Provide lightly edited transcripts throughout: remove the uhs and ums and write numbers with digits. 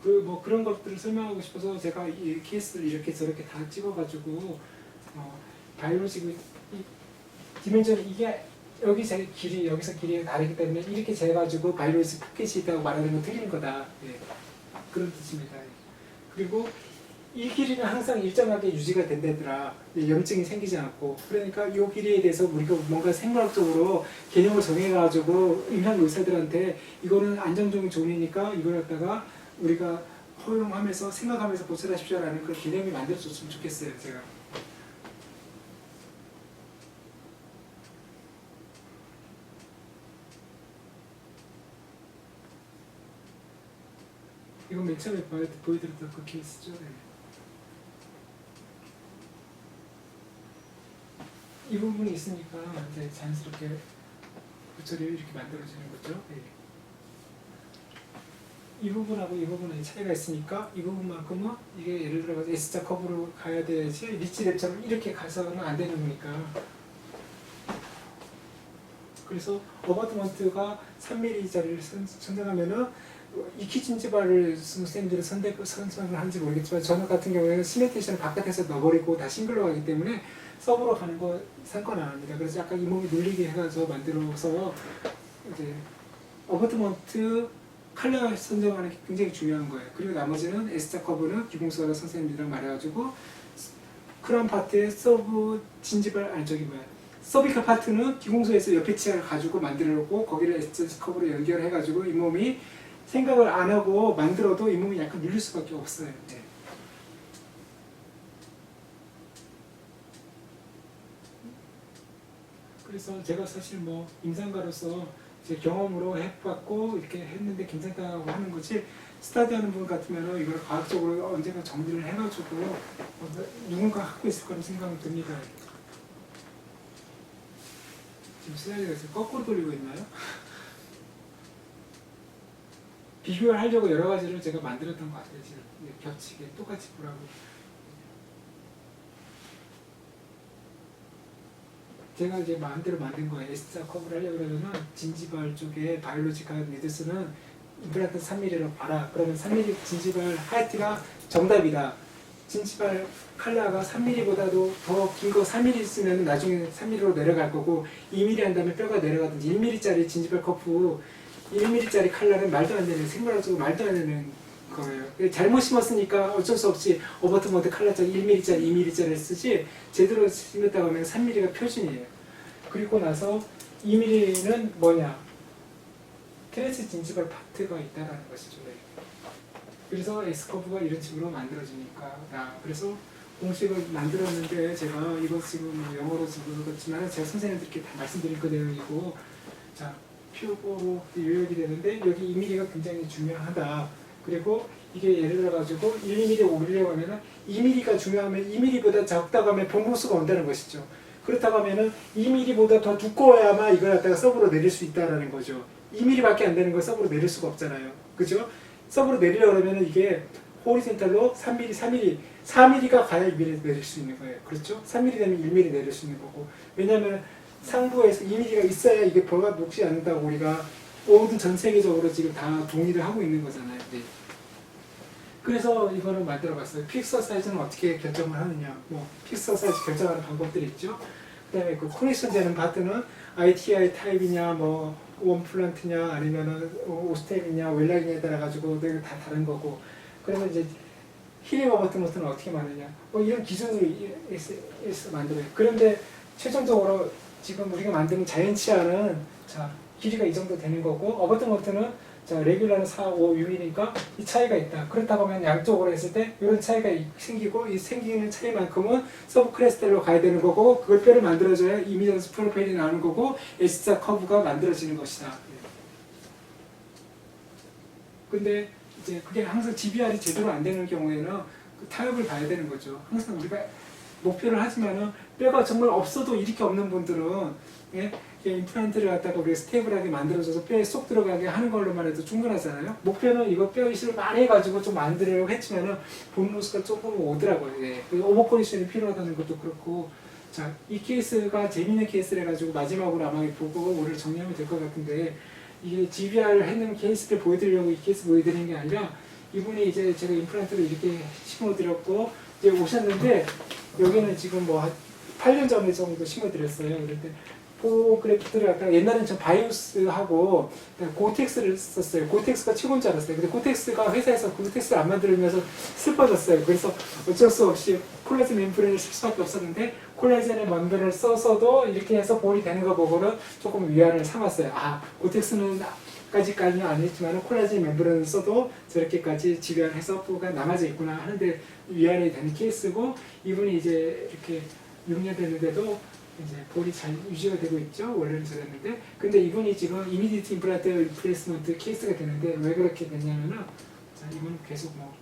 그 뭐 그런 것들을 설명하고 싶어서 제가 이 케이스를 이렇게 저렇게 다 찍어가지고 바이오로직 디멘전 이게 여기 제 길이 여기서 길이가 다르기 때문에 이렇게 재가지고 바이오로직 포켓이 있다고 말하는 건 틀린 거다. 예. 그런 뜻입니다. 그리고 이 길이는 항상 일정하게 유지가 된다더라. 염증이 생기지 않고. 그러니까 이 길이에 대해서 우리가 뭔가 생물학적으로 개념을 정해가지고 임상 의사들한테 이거는 안정적인 존이니까 이걸 갖다가 우리가 허용하면서 생각하면서 보살하십시오라는 그 개념이 만들어졌으면 좋겠어요. 제가. 이건 맨 처음에 보여드렸던 그 케이스죠. 네. 이 부분이 있으니까 이제 자연스럽게 부처리 이렇게 만들어지는 거죠. 네. 이 부분하고 이 부분에 차이가 있으니까 이 부분만큼은 이게 예를 들어 S자 커브로 가야 되지 리치랩처럼 이렇게 가서는 안 되는 거니까. 그래서 어바트먼트가 3mm짜리를 선정하면은 이키진지바를 선생님들이 선정을 하는지 모르겠지만 저는 같은 경우에는 시멘테이션을 바깥에서 넣어버리고 다 싱글로 가기 때문에 서브로 가는 거 상관 안 합니다. 그래서 약간 이 몸이 눌리게 해가지고 만들어서 이제 어바트먼트 컬러 선정하는 게 굉장히 중요한 거예요. 그리고 나머지는 S자 커브는 기공수가 선생님들이랑 말해가지고 크라운 파트에 서브 진지발 아니 저기 뭐야 서비컬 파트는 기공소에서 옆에 치아를 가지고 만들어놓고 거기를 S자 커브로 연결해가지고 이 몸이 생각을 안 하고 만들어도 이 몸이 약간 눌릴 수밖에 없어요. 네. 그래서 제가 사실 뭐 임상가로서 제 경험으로 해봤고 이렇게 했는데 괜찮다고 하는 거지 스타디하는 분 같으면 이걸 과학적으로 언젠가 정리를 해가지고 누군가 갖고 있을 거라는 생각이 듭니다. 지금 슬라이드가 거꾸로 돌리고 있나요? 비교를 하려고 여러 가지를 제가 만들었던 것 같아요. 지금 겹치게 똑같이 보라고. 제가 이제 마음대로 만든 거예요. S자 커브를 하려고 그러면 진지발 쪽에 바이올로지컬 니드스는 임플란트 3mm로 봐라. 그러면 3mm 진지발 하이트가 정답이다. 진지발 칼라가 3mm보다도 더 긴 거 3mm 쓰면 나중에 3mm로 내려갈 거고 2mm 한 다음에 뼈가 내려가든지 1mm짜리 진지발 커프 1mm짜리 칼라는 말도 안 되는 생물학적으로 말도 안 되는 거예요. 잘못 심었으니까 어쩔 수 없이 어버트먼트 칼라짜리 1mm짜리 2mm짜리를 쓰지 제대로 심었다고 하면 3mm가 표준이에요. 그리고 나서 2mm는 뭐냐? 트랜스 진지발 파트가 있다는 것이죠. 그래서 S커브가 이런 식으로 만들어지니까 그래서 공식을 만들었는데 제가 이거 지금 영어로 지금 그렇지만 제가 선생님들께 다 말씀드린 그 내용이고 자 표고로 요약이 되는데 여기 2mm가 굉장히 중요하다. 그리고 이게 예를 들어가지고 1mm, 5mm라고 하면은 2mm가 중요하면 2mm보다 적다고 하면 본보수가 온다는 것이죠. 그렇다고 하면은 2mm보다 더 두꺼워야만 이걸 갖다가 서브로 내릴 수 있다라는 거죠. 2mm밖에 안 되는 걸 서브로 내릴 수가 없잖아요. 그죠? 서브로 내리려고 그러면 이게 호리센탈로 3mm, 4mm, 4mm가 가야 2mm 내릴 수 있는 거예요. 그렇죠? 3mm 되면 1mm 내릴 수 있는 거고. 왜냐하면 상부에서 2mm가 있어야 이게 벌가 녹지 않는다고 우리가 모든 전 세계적으로 지금 다 동의를 하고 있는 거잖아요. 네. 그래서 이거를 만들어 봤어요. 픽서 사이즈는 어떻게 결정을 하느냐. 뭐 픽서 사이즈 결정하는 방법들이 있죠. 그 다음에 그 커넥션 되는 파트는 ITI 타입이냐, 뭐 원플란트냐, 아니면은 오스템이냐, 웰락이냐에 따라 가지고 다 다른 거고. 그래서 이제 힐링어 같은 것들은 어떻게 만드냐. 뭐 이런 기준으로 만들어요. 그런데 최종적으로 지금 우리가 만드는 자연 치아는 자 길이가 이 정도 되는 거고 어버트먼트는 자 레귤러는 4, 5, 6이니까 이 차이가 있다. 그렇다고 하면 양쪽으로 했을 때 이런 차이가 생기고 이 생기는 차이만큼은 서브크레스텔로 가야 되는 거고 그걸 뼈를 만들어줘야 이미전스 프로펠이 나오는 거고 S자 커브가 만들어지는 것이다. 근데 이제 그게 항상 GBR이 제대로 안 되는 경우에는 그 타협을 봐야 되는 거죠. 항상 우리가 목표를 하지만은 뼈가 정말 없어도 이렇게 없는 분들은 예? 임플란트를 갖다가 우리가 스테이블하게 만들어줘서 뼈에 쏙 들어가게 하는 걸로만 해도 충분하잖아요. 목표는 이거 뼈 이식을 많이 해가지고 좀 만들려고 했지만은 본모스가 조금 오더라고요. 예. 오버코리션이 필요하다는 것도 그렇고 자, 이 케이스가 재밌는 케이스를 해가지고 마지막으로 아마 보고 오늘 정리하면 될 것 같은데 이게 GBR을 했는 케이스를 보여드리려고 이 케이스 보여드리는 게 아니라 이분이 이제 제가 임플란트를 이렇게 심어드렸고 이제 오셨는데 여기는 지금 뭐 한 8년 전에 정도 심어드렸어요. 그럴 때 그래프트를 갖다가 옛날에는 전 바이오스하고 고텍스를 썼어요. 고텍스가 최고인 줄 알았어요. 근데 고텍스가 회사에서 고텍스를 안 만들면서 슬퍼졌어요. 그래서 어쩔 수 없이 콜라겐 멤브레인을 쓸 수밖에 없었는데 콜라겐의 멤브레인을 써서도 이렇게 해서 볼이 되는 거 보고는 조금 위안을 삼았어요. 아, 고텍스는 까지는 안 했지만 콜라겐 멤브레인을 써도 저렇게까지 집약해서 볼가 남아져 있구나 하는데 위안이 되는 케이스고 이분이 이제 이렇게 6년 됐는데도 이제 볼이 잘 유지가 되고 있죠. 원래는 저랬는데 근데 이분이 지금 이미디트 임플란트 리플레이스먼트 케이스가 되는데 왜 그렇게 됐냐면은 자, 이분은 계속 뭐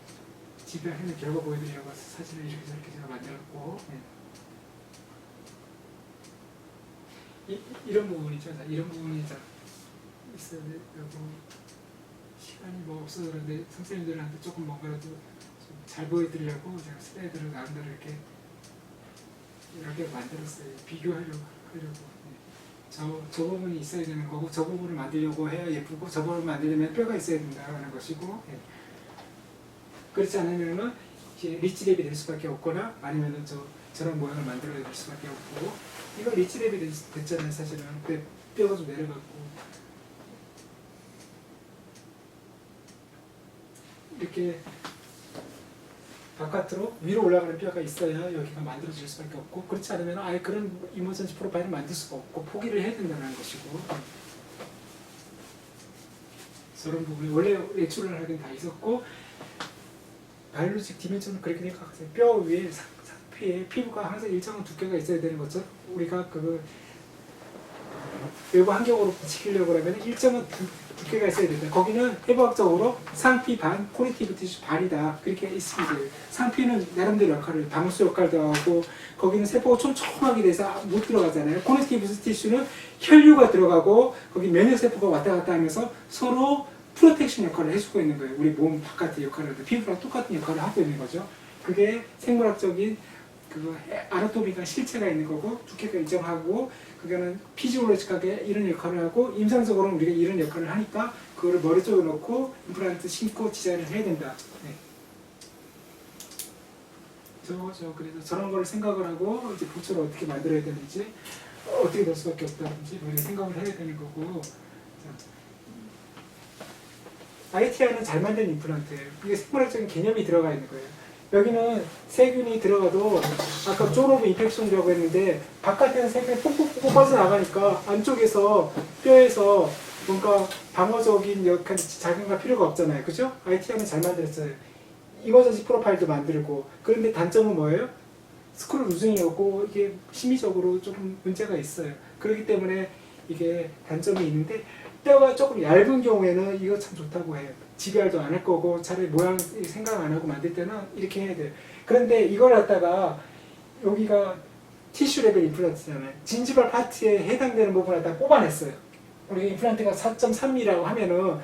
집약하는 결과 보여드리려고 사진을 이렇게 저렇게 제가 만들었고 이런 부분이죠. 자, 이런 부분이 자, 있어야 되고 시간이 뭐 없어서 그런데 선생님들한테 조금 뭔가라도 좀 잘 보여드리려고 제가 슬라이드를 나름대로 이렇게 만들었어요. 비교하려고. 저 부분이 있어야 되는 거고 저 부분을 만들려고 해야 예쁘고 저 부분을 만들려면 뼈가 있어야 된다는 것이고 그렇지 않으면은 리치랩이 될 수밖에 없거나 아니면은 저런 모양을 만들어야 될 수밖에 없고 이거 리치랩이 됐잖아요. 사실은 근데 뼈가 좀 내려갔고 이렇게 바깥으로 위로 올라가는 뼈가 있어야 여기가 만들어질 수밖에 없고 그렇지 않으면 아예 그런 이머전시 프로파일을 만들 수가 없고 포기를 해야 된다는 것이고 저런 부분이 원래 외출을 하긴 다 있었고 바이올로직 디멘션은 그렇게 생각하세요. 뼈 위에 상피에 피부가 항상 일정한 두께가 있어야 되는 것처럼 우리가 외부 환경으로 지키려고 하면 일정한 두께가 있어야 된다. 거기는 해부학적으로 상피 반, 코넥티브 티슈 반이다. 그렇게 있습니다. 상피는 나름대로 역할을, 방수 역할도 하고 거기는 세포가 촘촘하게 돼서 못 들어가잖아요. 코넥티브 티슈는 혈류가 들어가고 거기 면역세포가 왔다 갔다 하면서 서로 프로텍션 역할을 해주고 있는 거예요. 우리 몸 바깥의 역할을 하고 피부랑 똑같은 역할을 하고 있는 거죠. 그게 생물학적인 아나토미가 실체가 있는 거고 두께가 일정하고 그거는 피지올로직하게 이런 역할을 하고 임상적으로는 우리가 이런 역할을 하니까 그거를 머리 쪽에 넣고 임플란트 심고 디자인을 해야 된다. 네. 그래서 저런 걸 생각을 하고 이제 부처를 어떻게 만들어야 되는지 어떻게 될 수밖에 없다든지 뭐 이런 생각을 해야 되는 거고 ITI는 잘 만든 임플란트예요. 이게 생물학적인 개념이 들어가 있는 거예요. 여기는 세균이 들어가도 아까 존 오브 인펙션이라고 했는데 바깥에는 세균이 뽁뽁뽁 빠져나가니까 안쪽에서 뼈에서 뭔가 방어적인 역할 작용할 필요가 없잖아요. 그죠? ITI는 잘 만들었어요. 이머전시 프로파일도 만들고 그런데 단점은 뭐예요? 스크류 루징이 없고 이게 심리적으로 조금 문제가 있어요. 그렇기 때문에 이게 단점이 있는데 뼈가 조금 얇은 경우에는 이거 참 좋다고 해요. 지배도 안 할 거고 차라리 모양 생각 안 하고 만들 때는 이렇게 해야 돼요. 그런데 이걸 갖다가 여기가 티슈 레벨 임플란트잖아요. 진지발 파트에 해당되는 부분을 갖다 뽑아냈어요. 우리 임플란트가 4.3mm라고 하면은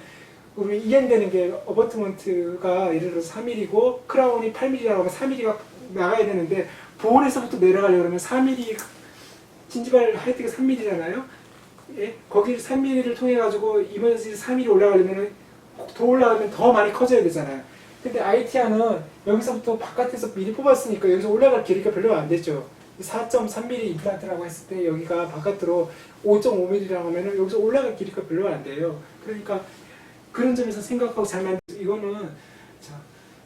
우리 이행되는 게 어버트먼트가 예를 들어서 3mm고 크라운이 8mm라고 하면 4mm가 나가야 되는데 보온에서부터 내려가려고 그러면 4mm 진지발 하이트가 3mm잖아요. 예? 거기를 3mm를 통해 가지고 이머전시 3mm 올라가려면 더 올라가면 더 많이 커져야 되잖아요. 근데 ITI는 여기서부터 바깥에서 미리 뽑았으니까 여기서 올라갈 길이가 별로 안 되죠. 4.3mm 임플란트라고 했을 때 여기가 바깥으로 5.5mm라고 하면 여기서 올라갈 길이가 별로 안 돼요. 그러니까 그런 점에서 생각하고 잘 만든 이거는 자,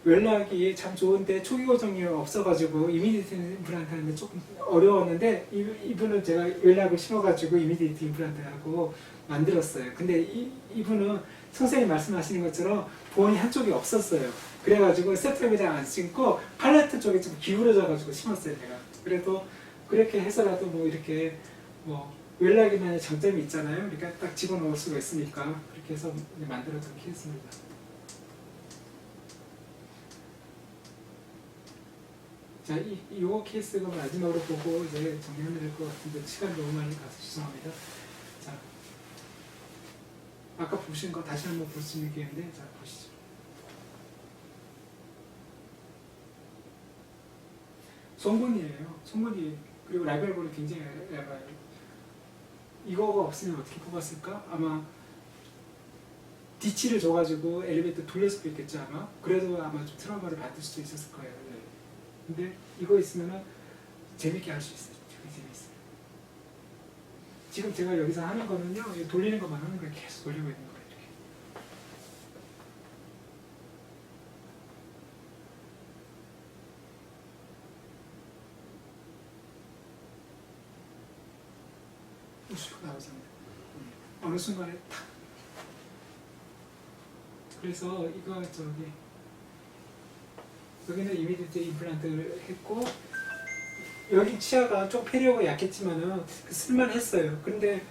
웰락이 참 좋은데 초기 과정이 없어가지고 이미디트 임플란트 하는데 조금 어려웠는데 이분은 제가 웰락을 심어가지고 이미디트 임플란트하고 만들었어요. 근데 이분은 선생님이 말씀하시는 것처럼 보온이 한쪽이 없었어요. 그래가지고 세트럼이랑 안 심고 팔레트 쪽에 좀 기울어져가지고 심었어요. 제가. 그래도 그렇게 해서라도 뭐 이렇게 뭐 웰락이만의 장점이 있잖아요. 그러니까 딱 집어넣을 수가 있으니까 그렇게 해서 만들어둔 케이스입니다. 자, 이 케이스가 마지막으로 보고 이제 정리하면 될 것 같은데 시간이 너무 많이 가서 죄송합니다. 자, 아까 보신 거 다시 한번 볼 수 있는 기회인데 자 보시죠. 송곳니예요. 송곳니 그리고 라벨볼이 굉장히 얇아요. 이거가 없으면 어떻게 뽑았을까? 아마 뒤치를 줘가지고 엘리베이터 돌렸을 수도 있겠죠 아마. 그래도 아마 좀 트라우마를 받을 수도 있었을 거예요. 네. 근데 이거 있으면은 재밌게 할 수 있어요. 되게 재밌어요. 지금 제가 여기서 하는 거는요, 이거 돌리는 것만 하는 거예요. 계속 돌리고 있는 거예요. 이렇게. 슉 나오잖아요. 어느 순간에 탁. 그래서 이거 여기는 이미디트 임플란트를 했고, 여기 치아가 좀 폐렴이 약했지만은 쓸만했어요. 그런데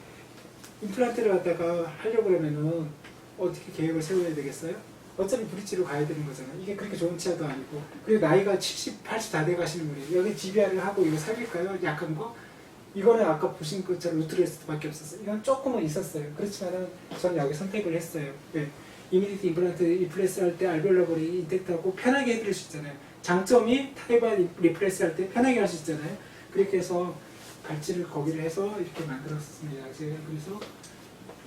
임플란트를 갖다가 하려고 그러면은 어떻게 계획을 세워야 되겠어요? 어차피 브릿지로 가야 되는 거잖아요. 이게 그렇게 좋은 치아도 아니고. 그리고 나이가 70, 80 다 돼 가시는 분이에요. 여기 DBR을 하고 이거 사귈까요? 약한 거? 이거는 아까 보신 것처럼 루트레스트밖에 없었어요. 이건 조금은 있었어요. 그렇지만은 저는 여기 선택을 했어요. 네. 이미디트 임플란트 리플레스 할 때 알베올라볼이 인텍트하고 편하게 해드릴 수 있잖아요. 장점이 타이반 리플레스 할 때 편하게 할 수 있잖아요. 그렇게 해서 발치를 거기를 해서 이렇게 만들었습니다. 제가 그래서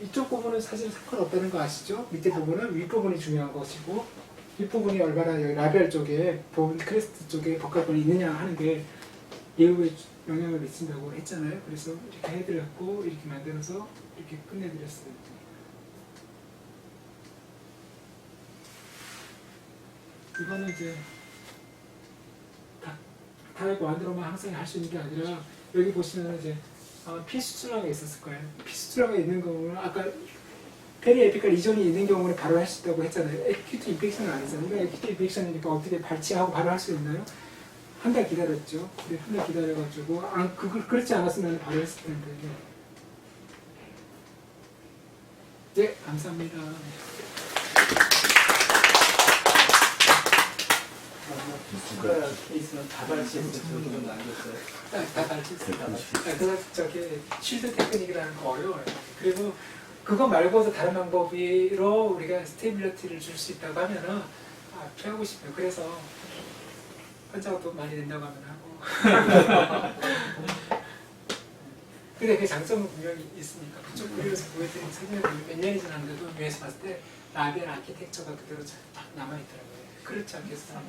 이쪽 부분은 사실 상관없다는 거 아시죠? 밑에 부분은 윗부분이 중요한 것이고, 윗부분이 얼마나 여기 라벨 쪽에 보면 크레스트 쪽에 복합권이 있느냐 하는 게 예후에 영향을 미친다고 했잖아요. 그래서 이렇게 해드렸고 이렇게 만들어서 이렇게 끝내드렸어요. 이거는 이제 타입 1으로만 항상 할 수 있는 게 아니라 여기 보시면 이제 피수술하게 있었을 거예요. 피수술하게 있는 경우는 아까 페리에피칼 이전이 있는 경우는 바로 할 수 있다고 했잖아요. 에큐트 인펙션은 아니잖아요. 그러니까 에큐트 인펙션이니까 어떻게 발치하고 바로 할 수 있나요? 한 달 기다렸죠. 근데 한 달 기다려가지고 그렇지 않았으면 바로 했을 텐데. 네, 감사합니다. 추가 케이스는 다 발치해서 좀 남겼어요. 다 발치했습니다. 그래서 저기 쉴드 테크닉이라는 거 어려워요. 그리고 그거 말고도 다른 방법으로 우리가 스테빌리티를 줄 수 있다고 하면은 피하고 싶어요. 그래서 환자가 돈 많이 낸다고 하면 하고. 근데 그 장점은 분명히 있으니까 그쪽 그려서 보여드린 사진을 몇 년이 지났는데도 위에서 봤을 때 라벨 아키텍처가 그대로 딱 남아있더라고요. 그렇지 않겠어요?